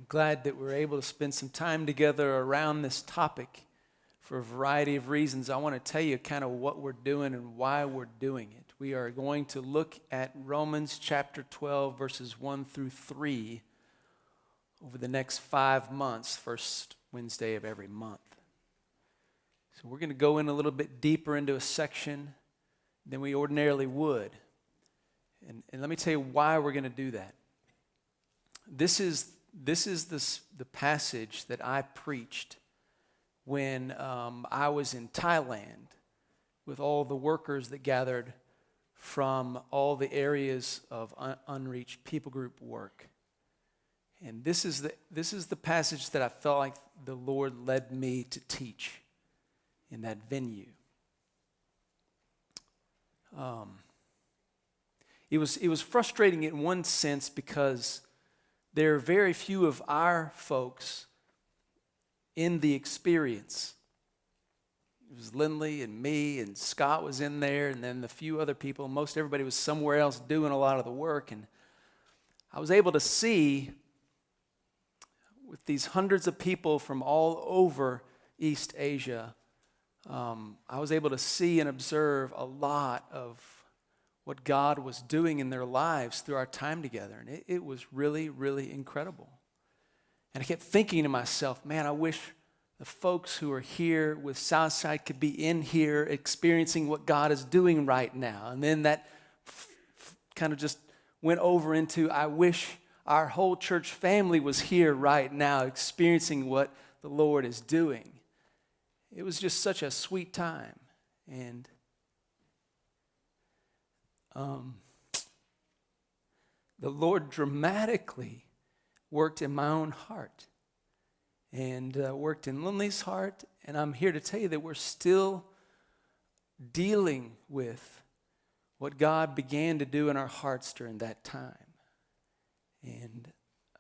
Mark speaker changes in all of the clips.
Speaker 1: glad that we're able to spend some time together around this topic for a variety of reasons. I want to tell you kind of what we're doing and why we're doing it. We are going to look at Romans chapter 12, verses 1 through 3 over the next 5 months, first Wednesday of every month. So we're going to go in a little bit deeper into a section than we ordinarily would. And let me tell you why we're going to do that. This is the passage that I preached when I was in Thailand with all the workers that gathered from all the areas of unreached people group work. And this is the passage that I felt like the Lord led me to teach in that venue. It was frustrating in one sense because there are very few of our folks in the experience. It was Lindley and me and Scott was in there and then the few other people. Most everybody was somewhere else doing a lot of the work. And I was able to see with these hundreds of people from all over East Asia, I was able to see and observe a lot of what God was doing in their lives through our time together. And it was really, really incredible. And I kept thinking to myself, man, I wish the folks who are here with Southside could be in here experiencing what God is doing right now. And then that kind of just went over into, I wish our whole church family was here right now experiencing what the Lord is doing. It was just such a sweet time. And the Lord dramatically worked in my own heart and worked in Lindley's heart. And I'm here to tell you that we're still dealing with what God began to do in our hearts during that time. And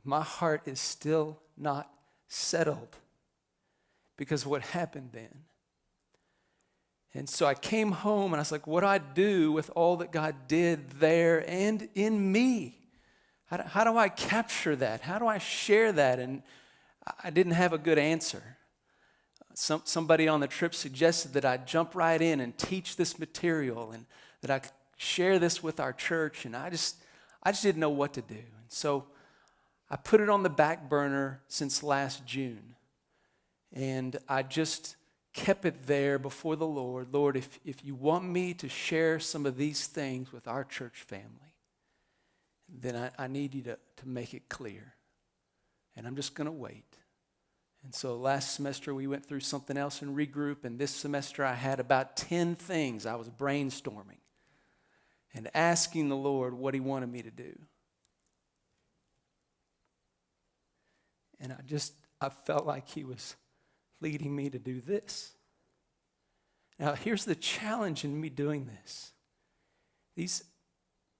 Speaker 1: my heart is still not settled because of what happened then. And so I came home and I was like, what do I do with all that God did there and in me? How do I capture that? How do I share that? And I didn't have a good answer. Somebody on the trip suggested that I jump right in and teach this material and that I share this with our church. And I just didn't know what to do. And so I put it on the back burner since last June. And I just kept it there before the Lord. Lord, if you want me to share some of these things with our church family, then I need you to make it clear. And I'm just going to wait. And so last semester we went through something else in Regroup, and this semester I had about 10 things I was brainstorming and asking the Lord what he wanted me to do. And I felt like he was leading me to do this. Now, here's the challenge in me doing this.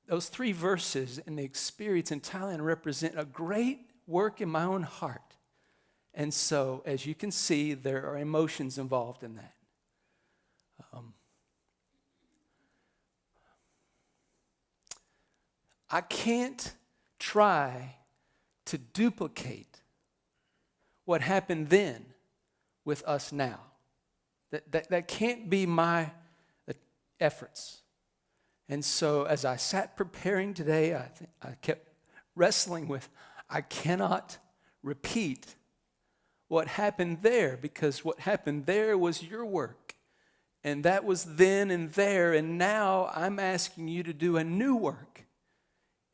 Speaker 1: Those 3 verses in the experience in Thailand represent a great work in my own heart. And so, as you can see, there are emotions involved in that. I can't try to duplicate what happened then with us now. That can't be my efforts. And so as I sat preparing today, I kept wrestling with, I cannot repeat what happened there because what happened there was your work. And that was then and there. And now I'm asking you to do a new work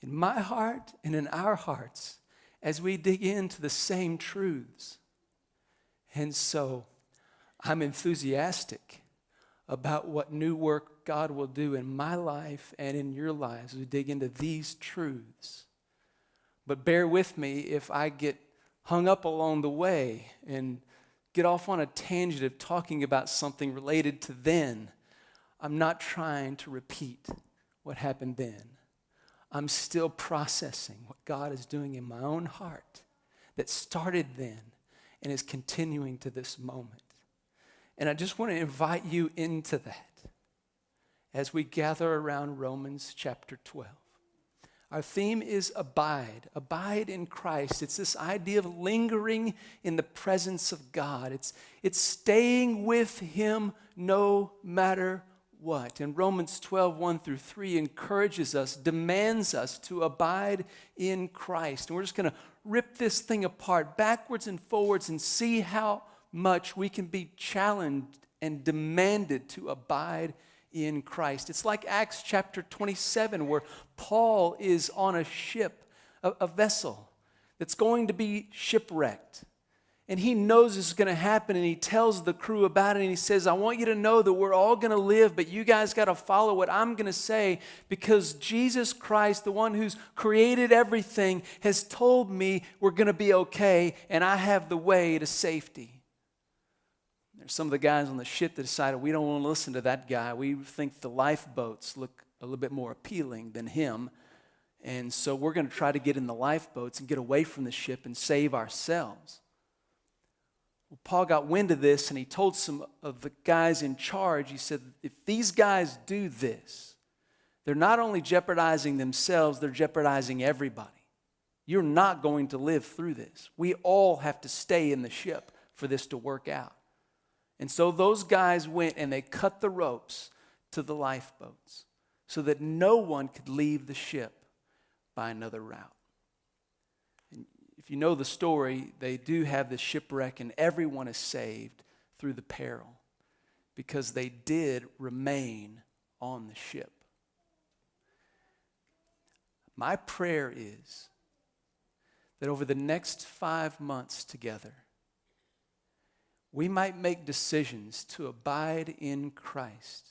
Speaker 1: in my heart and in our hearts as we dig into the same truths. And so I'm enthusiastic about what new work God will do in my life and in your lives as we dig into these truths. But bear with me if I get hung up along the way and get off on a tangent of talking about something related to then. I'm not trying to repeat what happened then. I'm still processing what God is doing in my own heart that started then and is continuing to this moment. And I just want to invite you into that as we gather around Romans chapter 12. Our theme is abide. Abide in Christ. It's this idea of lingering in the presence of God. It's staying with Him no matter what. And Romans 12, 1 through 3 encourages us, demands us to abide in Christ. And we're just going to rip this thing apart backwards and forwards and see how much we can be challenged and demanded to abide in Christ. It's like Acts chapter 27, where Paul is on a ship, a vessel that's going to be shipwrecked. And he knows this is going to happen, and he tells the crew about it, and he says, I want you to know that we're all going to live, but you guys got to follow what I'm going to say, because Jesus Christ, the one who's created everything, has told me we're going to be okay, and I have the way to safety. There's some of the guys on the ship that decided we don't want to listen to that guy. We think the lifeboats look a little bit more appealing than him, and so we're going to try to get in the lifeboats and get away from the ship and save ourselves. Well, Paul got wind of this, and he told some of the guys in charge, he said, if these guys do this, they're not only jeopardizing themselves, they're jeopardizing everybody. You're not going to live through this. We all have to stay in the ship for this to work out. And so those guys went and they cut the ropes to the lifeboats so that no one could leave the ship by another route. If you know the story, they do have the shipwreck, and everyone is saved through the peril because they did remain on the ship. My prayer is that over the next 5 months together, we might make decisions to abide in Christ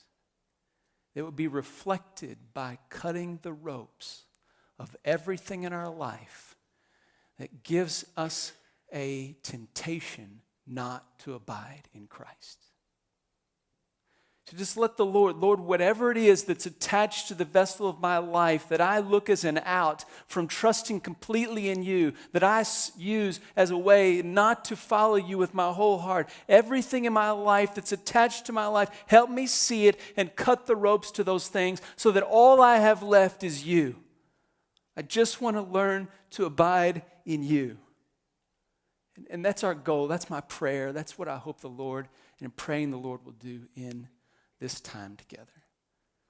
Speaker 1: that would be reflected by cutting the ropes of everything in our life that gives us a temptation not to abide in Christ. To just let the Lord, whatever it is that's attached to the vessel of my life that I look as an out from trusting completely in you, that I use as a way not to follow you with my whole heart. Everything in my life that's attached to my life, help me see it and cut the ropes to those things so that all I have left is you. I just want to learn to abide in you. And that's our goal. That's my prayer. That's what I hope the Lord, and I'm praying the Lord will do in this time together.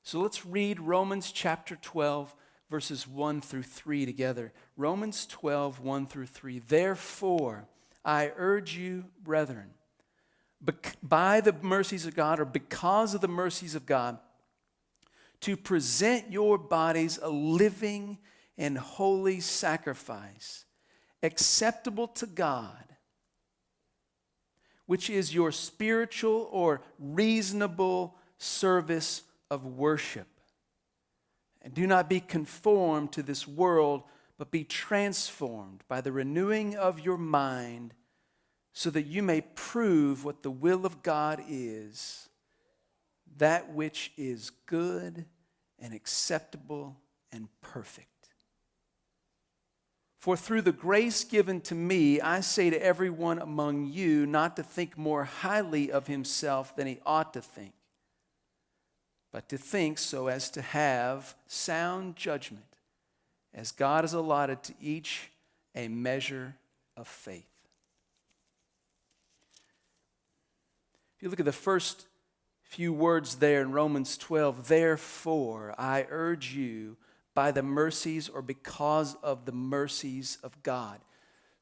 Speaker 1: So let's read Romans chapter 12, verses 1 through 3 together. Romans 12, 1 through 3. Therefore, I urge you, brethren, by the mercies of God, or because of the mercies of God, to present your bodies a living and holy sacrifice, acceptable to God, which is your spiritual or reasonable service of worship. And do not be conformed to this world, but be transformed by the renewing of your mind, so that you may prove what the will of God is, that which is good and acceptable and perfect. For through the grace given to me, I say to everyone among you not to think more highly of himself than he ought to think, but to think so as to have sound judgment, as God has allotted to each a measure of faith. If you look at the first few words there in Romans 12, therefore I urge you, by the mercies or because of the mercies of God.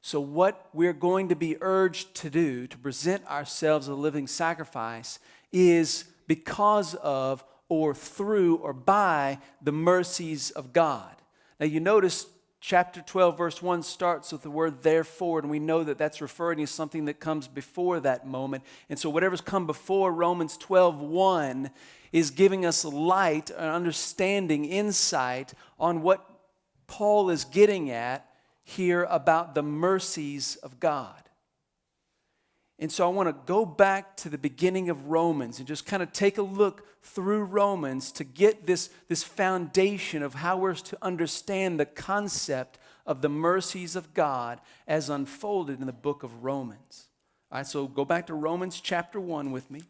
Speaker 1: So what we're going to be urged to do, to present ourselves a living sacrifice, is because of or through or by the mercies of God. Now you notice chapter 12 verse 1 starts with the word therefore, and we know that that's referring to something that comes before that moment. And so whatever's come before Romans 12:1 is giving us light, an understanding, insight on what Paul is getting at here about the mercies of God. And so I want to go back to the beginning of Romans and just kind of take a look through Romans to get this foundation of how we're to understand the concept of the mercies of God as unfolded in the book of Romans. All right, so go back to Romans chapter 1 with me.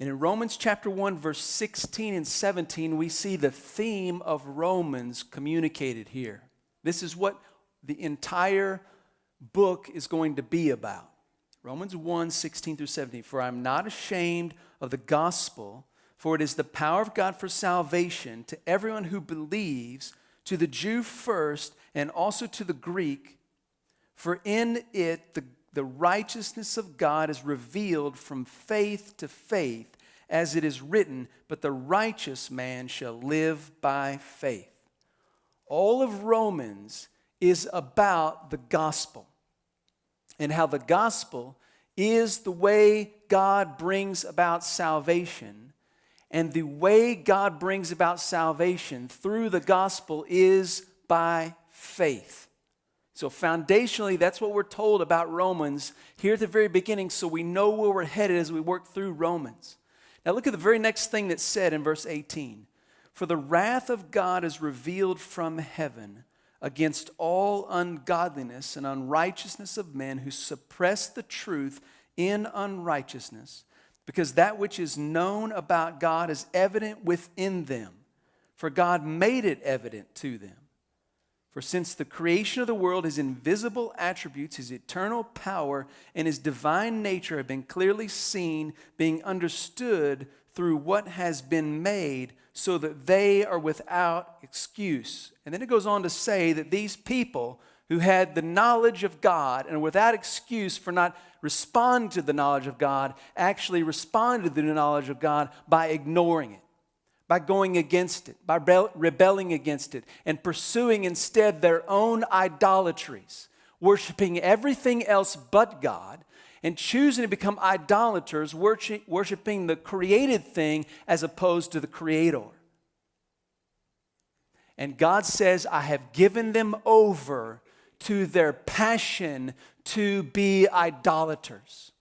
Speaker 1: And in Romans chapter 1, verse 16 and 17, we see the theme of Romans communicated here. This is what the entire book is going to be about. Romans 1, 16 through 17. For I am not ashamed of the gospel, for it is the power of God for salvation to everyone who believes, to the Jew first, and also to the Greek. For in it the righteousness of God is revealed from faith to faith, as it is written, but the righteous man shall live by faith. All of Romans is about the gospel and how the gospel is the way God brings about salvation. And the way God brings about salvation through the gospel is by faith. So foundationally, that's what we're told about Romans here at the very beginning, so we know where we're headed as we work through Romans. Now look at the very next thing that's said in verse 18. For the wrath of God is revealed from heaven against all ungodliness and unrighteousness of men who suppress the truth in unrighteousness, because that which is known about God is evident within them, for God made it evident to them. For since the creation of the world, his invisible attributes, his eternal power, and his divine nature have been clearly seen, being understood through what has been made, so that they are without excuse. And then it goes on to say that these people who had the knowledge of God and are without excuse for not responding to the knowledge of God, actually responded to the knowledge of God by ignoring it, by going against it, by rebelling against it, and pursuing instead their own idolatries, worshiping everything else but God, and choosing to become idolaters, worshiping the created thing as opposed to the Creator. And God says, I have given them over to their passion to be idolaters.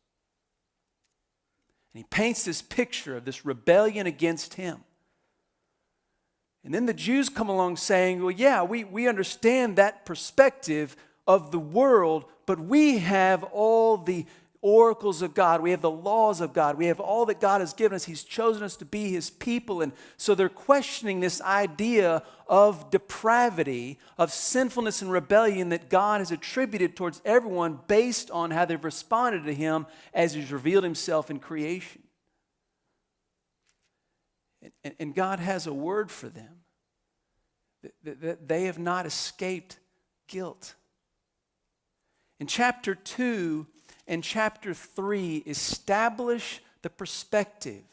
Speaker 1: And he paints this picture of this rebellion against him. And then the Jews come along saying, well, yeah, we understand that perspective of the world, but we have all the oracles of God. We have the laws of God. We have all that God has given us. He's chosen us to be his people. And so they're questioning this idea of depravity, of sinfulness and rebellion that God has attributed towards everyone based on how they've responded to him as he's revealed himself in creation. And God has a word for them. That they have not escaped guilt. In chapter 2 and chapter 3 establish the perspective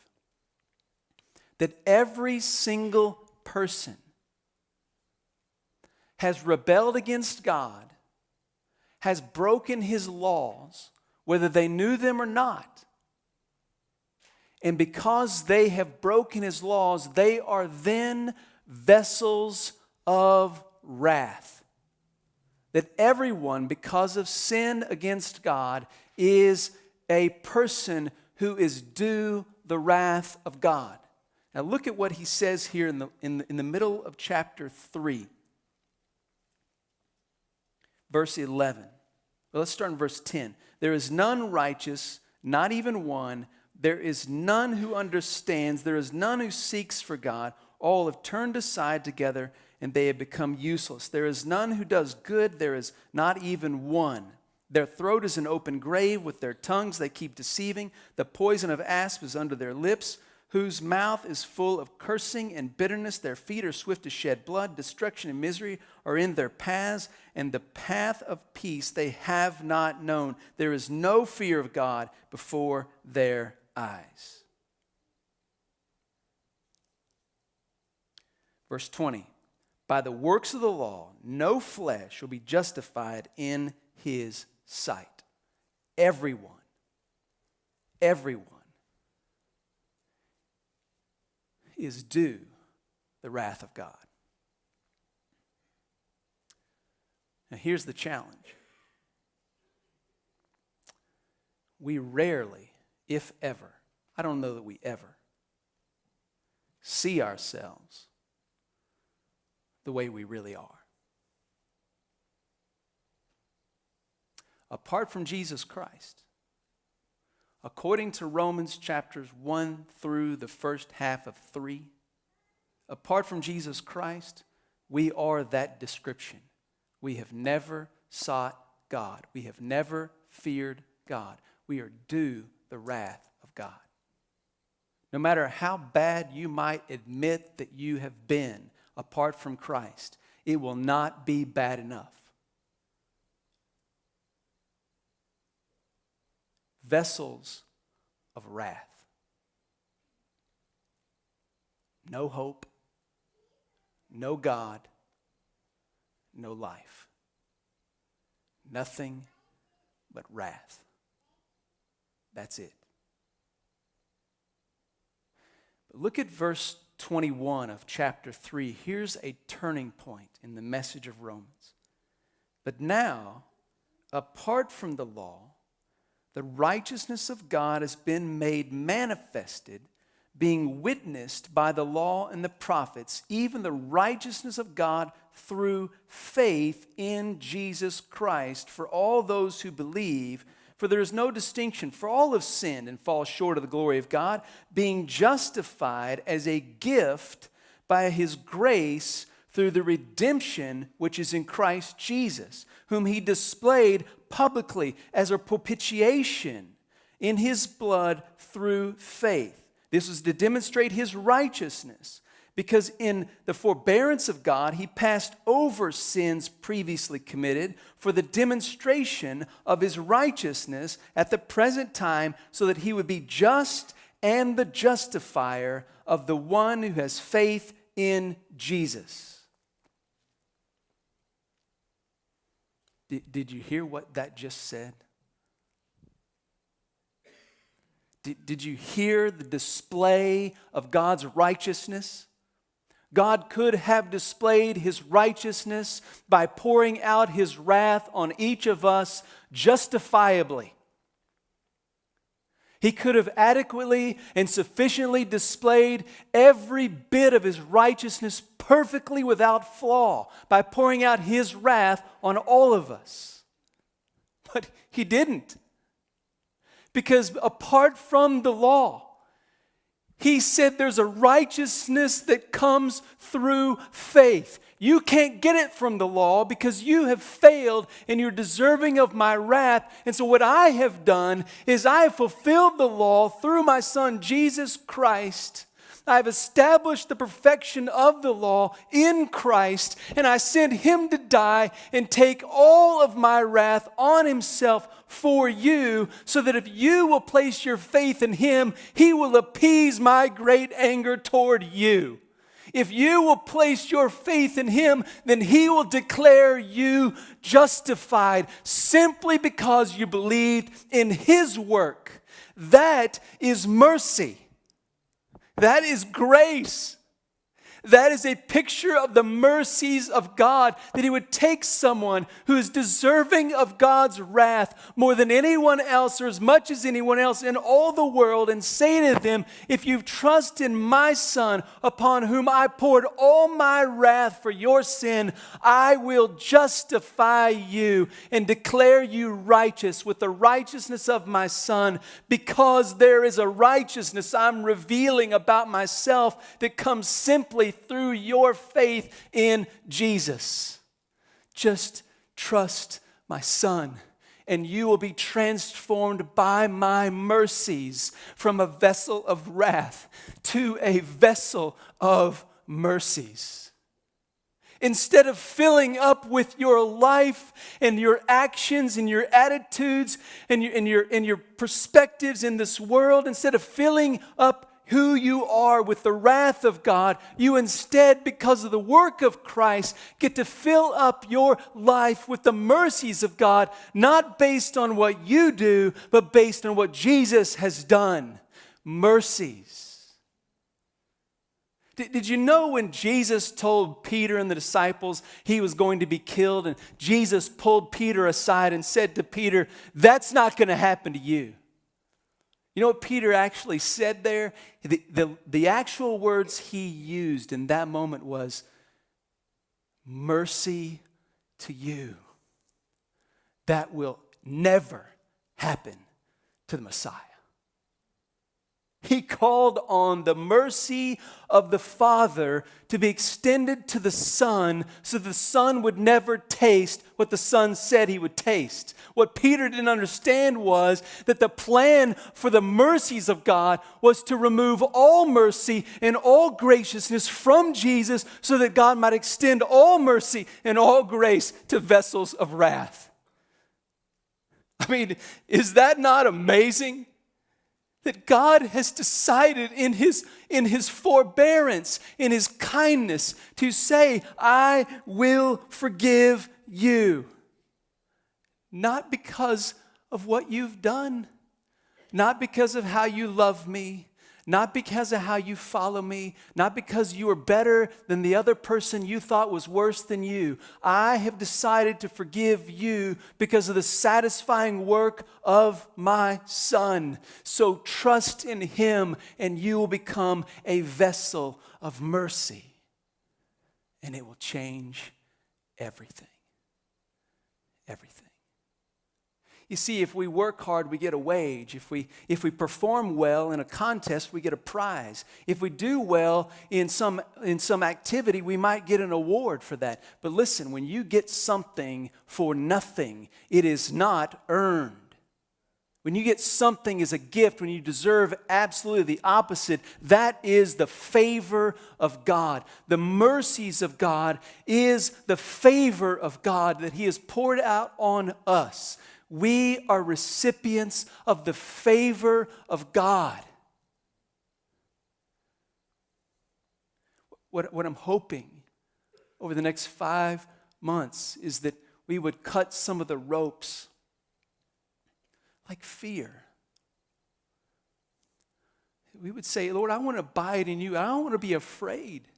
Speaker 1: that every single person has rebelled against God, has broken his laws, whether they knew them or not. And because they have broken his laws, they are then vessels of wrath. That everyone, because of sin against God, is a person who is due the wrath of God. Now look at what he says here in the middle of chapter 3. Verse 11. Well, let's start in verse 10. There is none righteous, not even one. There is none who understands. There is none who seeks for God. All have turned aside together, and they have become useless. There is none who does good. There is not even one. Their throat is an open grave. With their tongues they keep deceiving. The poison of asp is under their lips, whose mouth is full of cursing and bitterness. Their feet are swift to shed blood. Destruction and misery are in their paths, and the path of peace they have not known. There is no fear of God before their eyes. Verse 20, by the works of the law, no flesh will be justified in his sight. Everyone is due the wrath of God. Now here's the challenge. We rarely, if ever, I don't know that we ever, see ourselves the way we really are. Apart from Jesus Christ, according to Romans chapters 1 through the first half of 3, apart from Jesus Christ, we are that description. We have never sought God. We have never feared God. We are due the wrath of God. No matter how bad you might admit that you have been apart from Christ, it will not be bad enough. Vessels of wrath. No hope, no God, no life. Nothing but wrath. That's it. But look at verse 21 of chapter 3. Here's a turning point in the message of Romans. But now, apart from the law, the righteousness of God has been made manifested, being witnessed by the law and the prophets, even the righteousness of God through faith in Jesus Christ for all those who believe. For there is no distinction, for all have sinned and fall short of the glory of God, being justified as a gift by His grace through the redemption which is in Christ Jesus, whom He displayed publicly as a propitiation in His blood through faith. This was to demonstrate His righteousness, because in the forbearance of God, He passed over sins previously committed for the demonstration of His righteousness at the present time, so that He would be just and the justifier of the one who has faith in Jesus. Did you hear what that just said? Did you hear the display of God's righteousness? God could have displayed His righteousness by pouring out His wrath on each of us justifiably. He could have adequately and sufficiently displayed every bit of His righteousness perfectly without flaw by pouring out His wrath on all of us. But He didn't. Because apart from the law, He said there's a righteousness that comes through faith. You can't get it from the law because you have failed and you're deserving of my wrath. And so what I have done is I have fulfilled the law through my Son, Jesus Christ. I have established the perfection of the law in Christ, and I sent Him to die and take all of my wrath on Himself for you, so that if you will place your faith in Him, He will appease my great anger toward you. If you will place your faith in Him, then He will declare you justified simply because you believed in His work. That is mercy. That is grace. That is a picture of the mercies of God, that He would take someone who is deserving of God's wrath more than anyone else or as much as anyone else in all the world and say to them, if you trust in my Son upon whom I poured all my wrath for your sin, I will justify you and declare you righteous with the righteousness of my Son, because there is a righteousness I'm revealing about myself that comes simply through your faith in Jesus. Just trust my Son, and you will be transformed by my mercies from a vessel of wrath to a vessel of mercies. Instead of filling up with your life and your actions and your attitudes and your perspectives in this world, instead of filling up who you are with the wrath of God, you instead, because of the work of Christ, get to fill up your life with the mercies of God, not based on what you do, but based on what Jesus has done. Mercies. Did you know when Jesus told Peter and the disciples He was going to be killed, and Jesus pulled Peter aside and said to Peter, that's not going to happen to you? You know what Peter actually said there? The actual words he used in that moment was, mercy to you. That will never happen to the Messiah. He called on the mercy of the Father to be extended to the Son so the Son would never taste what the Son said he would taste. What Peter didn't understand was that the plan for the mercies of God was to remove all mercy and all graciousness from Jesus so that God might extend all mercy and all grace to vessels of wrath. I mean, is that not amazing? That God has decided in his forbearance, in his kindness, to say, I will forgive you. Not because of what you've done, not because of how you love me, not because of how you follow me, not because you are better than the other person you thought was worse than you. I have decided to forgive you because of the satisfying work of my Son. So trust in him and you will become a vessel of mercy. And it will change everything. Everything. You see, if we work hard, we get a wage. If we perform well in a contest, we get a prize. If we do well in some activity, we might get an award for that. But listen, when you get something for nothing, it is not earned. When you get something as a gift, when you deserve absolutely the opposite, that is the favor of God. The mercies of God is the favor of God that he has poured out on us. We are recipients of the favor of God. What I'm hoping over the next 5 months is that we would cut some of the ropes like fear. We would say, Lord, I want to abide in you. I don't want to be afraid.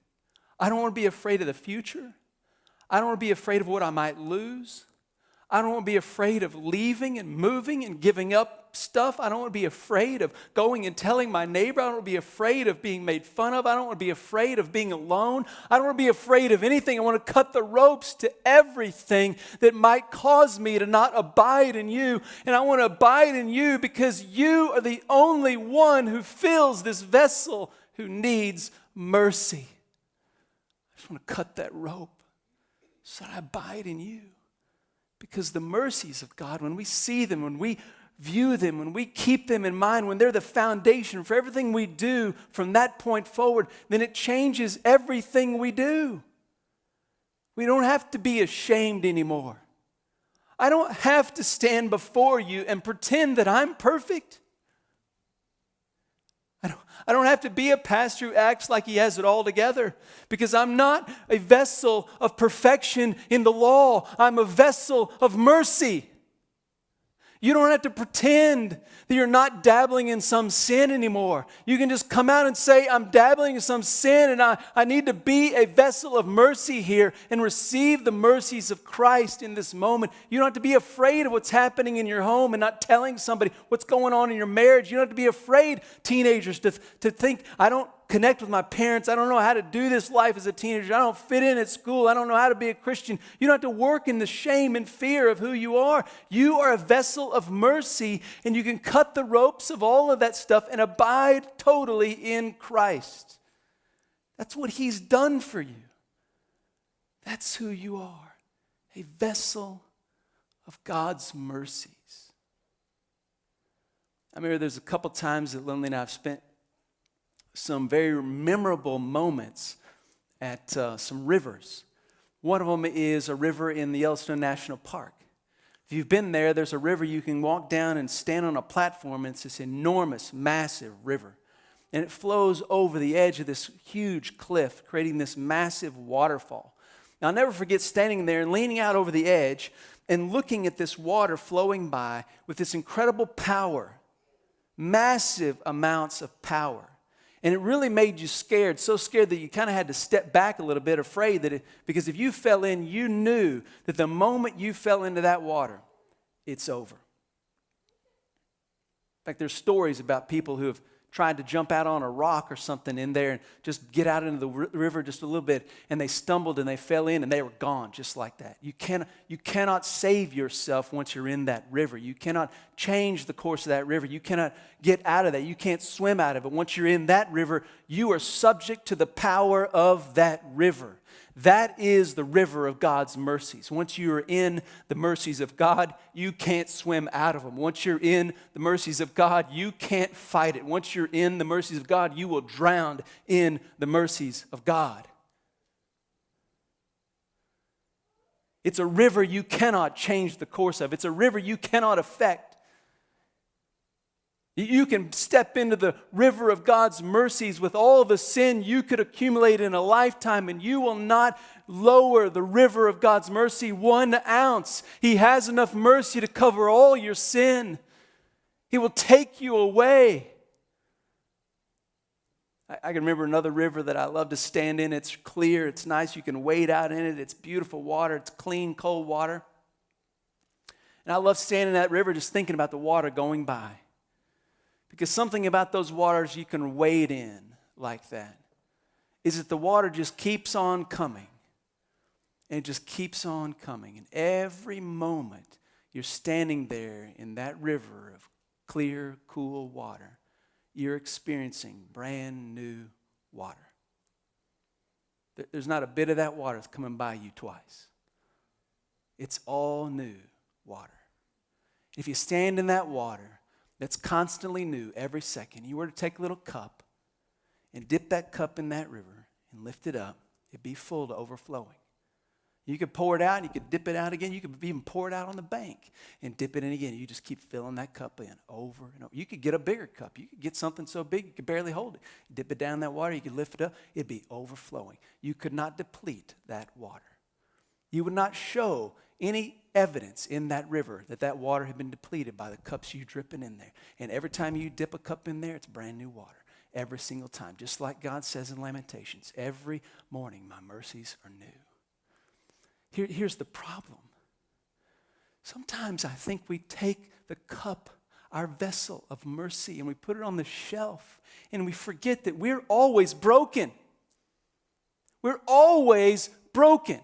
Speaker 1: I don't want to be afraid of the future. I don't want to be afraid of what I might lose. I don't want to be afraid of leaving and moving and giving up stuff. I don't want to be afraid of going and telling my neighbor. I don't want to be afraid of being made fun of. I don't want to be afraid of being alone. I don't want to be afraid of anything. I want to cut the ropes to everything that might cause me to not abide in you. And I want to abide in you because you are the only one who fills this vessel who needs mercy. I just want to cut that rope so that I abide in you. Because the mercies of God, when we see them, when we view them, when we keep them in mind, when they're the foundation for everything we do from that point forward, then it changes everything we do. We don't have to be ashamed anymore. I don't have to stand before you and pretend that I'm perfect. I don't have to be a pastor who acts like he has it all together because I'm not a vessel of perfection in the law. I'm a vessel of mercy. You don't have to pretend that you're not dabbling in some sin anymore. You can just come out and say, I'm dabbling in some sin and I need to be a vessel of mercy here and receive the mercies of Christ in this moment. You don't have to be afraid of what's happening in your home and not telling somebody what's going on in your marriage. You don't have to be afraid, teenagers, to think, I don't connect with my parents. I don't know how to do this life as a teenager. I don't fit in at school. I don't know how to be a Christian. You don't have to work in the shame and fear of who you are. You are a vessel of mercy, and you can cut the ropes of all of that stuff and abide totally in Christ. That's what he's done for you. That's who you are, a vessel of God's mercies. I remember there's a couple times that Lindley and I have spent some very memorable moments at some rivers. One of them is a river in the Yellowstone National Park. If you've been there, there's a river you can walk down and stand on a platform, and it's this enormous, massive river. And it flows over the edge of this huge cliff, creating this massive waterfall. Now, I'll never forget standing there and leaning out over the edge and looking at this water flowing by with this incredible power, massive amounts of power. And it really made you scared, so scared that you kind of had to step back a little bit, afraid that because if you fell in, you knew that the moment you fell into that water, it's over. In fact, there's stories about people who have tried to jump out on a rock or something in there and just get out into the river just a little bit, and they stumbled and they fell in and they were gone just like that. You cannot save yourself once you're in that river. You cannot change the course of that river. You cannot get out of that. You can't swim out of it. Once you're in that river, you are subject to the power of that river. That is the river of God's mercies. Once you are in the mercies of God, you can't swim out of them. Once you're in the mercies of God, you can't fight it. Once you're in the mercies of God, you will drown in the mercies of God. It's a river you cannot change the course of. It's a river you cannot affect. You can step into the river of God's mercies with all the sin you could accumulate in a lifetime, and you will not lower the river of God's mercy 1 ounce. He has enough mercy to cover all your sin. He will take you away. I can remember another river that I love to stand in. It's clear, it's nice, you can wade out in it. It's beautiful water, it's clean, cold water. And I love standing in that river just thinking about the water going by. Because something about those waters you can wade in like that is that the water just keeps on coming. And it just keeps on coming. And every moment you're standing there in that river of clear, cool water, you're experiencing brand new water. There's not a bit of that water that's coming by you twice. It's all new water. If you stand in that water, that's constantly new every second. You were to take a little cup and dip that cup in that river and lift it up, it'd be full to overflowing. You could pour it out, you could dip it out again. You could even pour it out on the bank and dip it in again. You just keep filling that cup in over and over. You could get a bigger cup. You could get something so big you could barely hold it. Dip it down in that water, you could lift it up. It'd be overflowing. You could not deplete that water. You would not show any evidence in that river that that water had been depleted by the cups you dripping in there. And every time you dip a cup in there, it's brand new water. Every single time. Just like God says in Lamentations, every morning my mercies are new. Here's the problem. Sometimes I think we take the cup, our vessel of mercy, and we put it on the shelf, and we forget that we're always broken. We're always broken.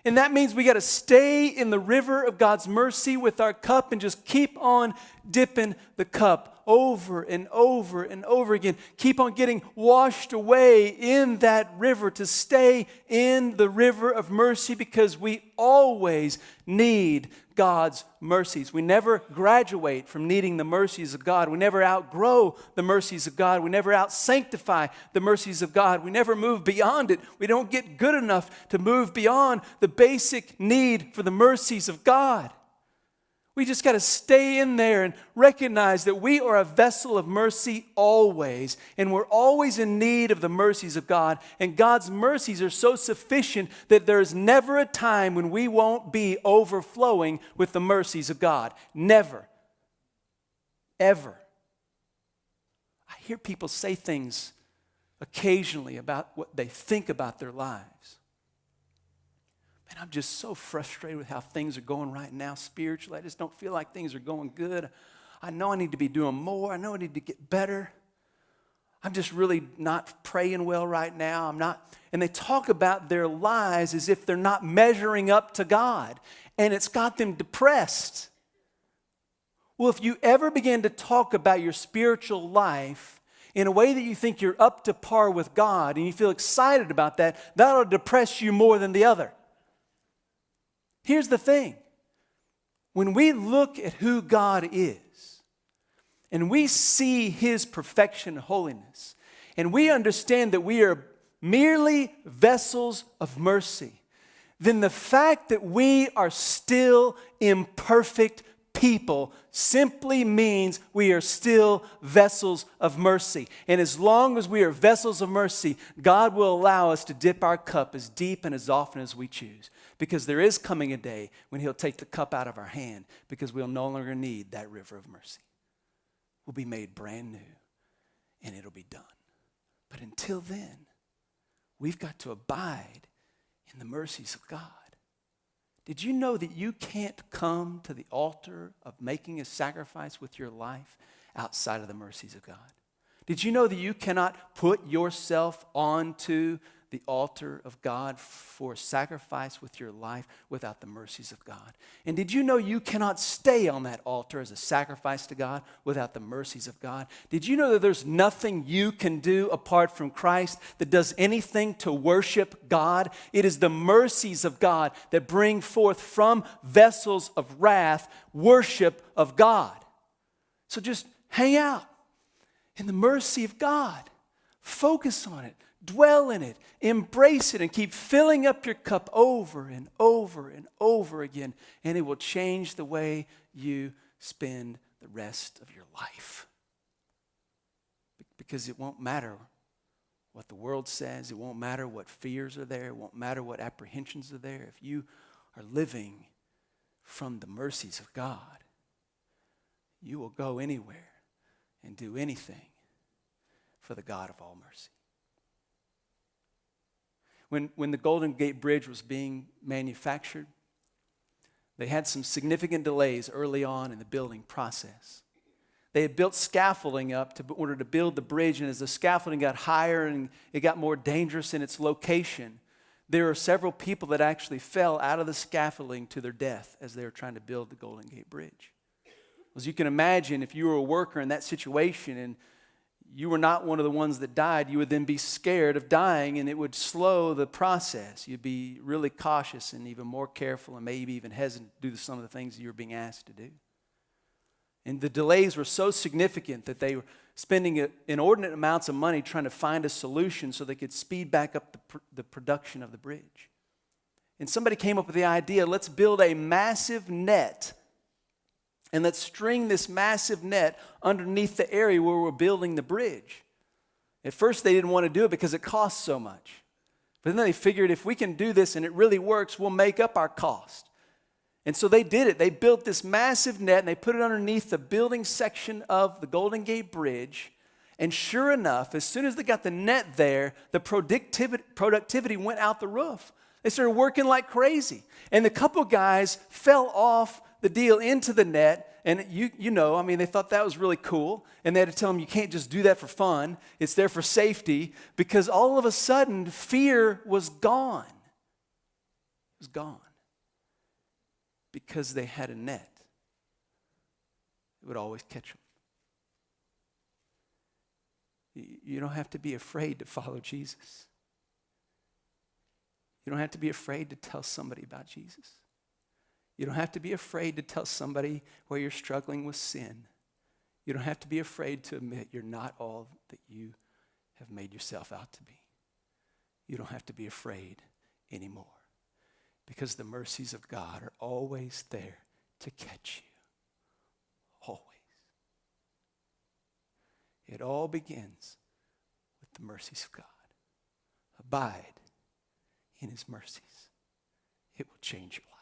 Speaker 1: And that means we got to stay in the river of God's mercy with our cup and just keep on dipping the cup over and over and over again. Keep on getting washed away in that river, to stay in the river of mercy, because we always need God's mercies. We never graduate from needing the mercies of God. We never outgrow the mercies of God. We never out-sanctify the mercies of God. We never move beyond it. We don't get good enough to move beyond the basic need for the mercies of God. We just got to stay in there and recognize that we are a vessel of mercy always, and we're always in need of the mercies of God. And God's mercies are so sufficient that there's never a time when we won't be overflowing with the mercies of God. Never. Ever. I hear people say things occasionally about what they think about their lives. Man, I'm just so frustrated with how things are going right now spiritually. I just don't feel like things are going good. I know I need to be doing more. I know I need to get better. I'm just really not praying well right now. I'm not. And they talk about their lives as if they're not measuring up to God. And it's got them depressed. Well, if you ever begin to talk about your spiritual life in a way that you think you're up to par with God and you feel excited about that, that'll depress you more than the other. Here's the thing. When we look at who God is, and we see His perfection and holiness, and we understand that we are merely vessels of mercy, then the fact that we are still imperfect people simply means we are still vessels of mercy. And as long as we are vessels of mercy, God will allow us to dip our cup as deep and as often as we choose. Because there is coming a day when He'll take the cup out of our hand, because we'll no longer need that river of mercy. We'll be made brand new, and it'll be done. But until then, we've got to abide in the mercies of God. Did you know that you can't come to the altar of making a sacrifice with your life outside of the mercies of God? Did you know that you cannot put yourself onto the altar of God for sacrifice with your life without the mercies of God? And did you know you cannot stay on that altar as a sacrifice to God without the mercies of God? Did you know that there's nothing you can do apart from Christ that does anything to worship God? It is the mercies of God that bring forth from vessels of wrath worship of God. So just hang out in the mercy of God. Focus on it. Dwell in it. Embrace it and keep filling up your cup over and over and over again. And it will change the way you spend the rest of your life. Because it won't matter what the world says. It won't matter what fears are there. It won't matter what apprehensions are there. If you are living from the mercies of God, you will go anywhere and do anything for the God of all mercy. When the Golden Gate Bridge was being manufactured, they had some significant delays early on in the building process. They had built scaffolding up in order to build the bridge, and as the scaffolding got higher and it got more dangerous in its location, there were several people that actually fell out of the scaffolding to their death as they were trying to build the Golden Gate Bridge. As you can imagine, if you were a worker in that situation and you were not one of the ones that died, you would then be scared of dying, and it would slow the process. You'd be really cautious and even more careful and maybe even hesitant to do some of the things you were being asked to do. And the delays were so significant that they were spending inordinate amounts of money trying to find a solution so they could speed back up the production of the bridge. And somebody came up with the idea, let's build a massive net and let's string this massive net underneath the area where we're building the bridge. At first, they didn't want to do it because it costs so much. But then they figured if we can do this and it really works, we'll make up our cost. And so they did it. They built this massive net and they put it underneath the building section of the Golden Gate Bridge. And sure enough, as soon as they got the net there, the productivity went out the roof. They started working like crazy. And the couple guys fell off the deal into the net, and you know, I mean, they thought that was really cool, and they had to tell them you can't just do that for fun. It's there for safety, because all of a sudden, fear was gone. It was gone. Because they had a net. It would always catch them. You don't have to be afraid to follow Jesus. You don't have to be afraid to tell somebody about Jesus. You don't have to be afraid to tell somebody where you're struggling with sin. You don't have to be afraid to admit you're not all that you have made yourself out to be. You don't have to be afraid anymore, because the mercies of God are always there to catch you. Always. It all begins with the mercies of God. Abide in his mercies. It will change your life.